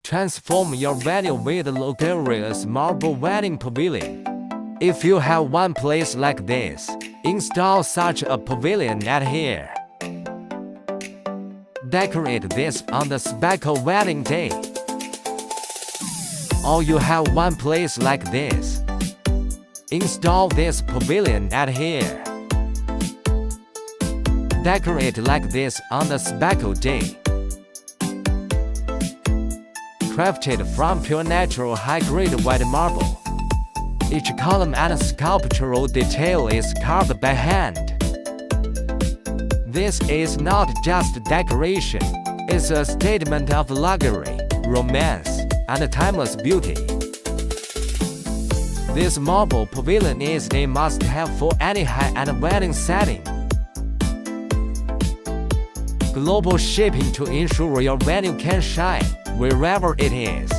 Transform your venue with a luxurious marble wedding pavilion. If you have one place like this, install such a pavilion at here. Decorate this on the special wedding day. Or you have one place like this. Install this pavilion at here. Decorate like this on the special day. Crafted from pure natural high-grade white marble. Each column and sculptural detail is carved by hand. This is not just decoration, it's a statement of luxury, romance, and timeless beauty. This marble pavilion is a must-have for any high-end wedding setting. Global shipping to ensure your venue can shine wherever it is.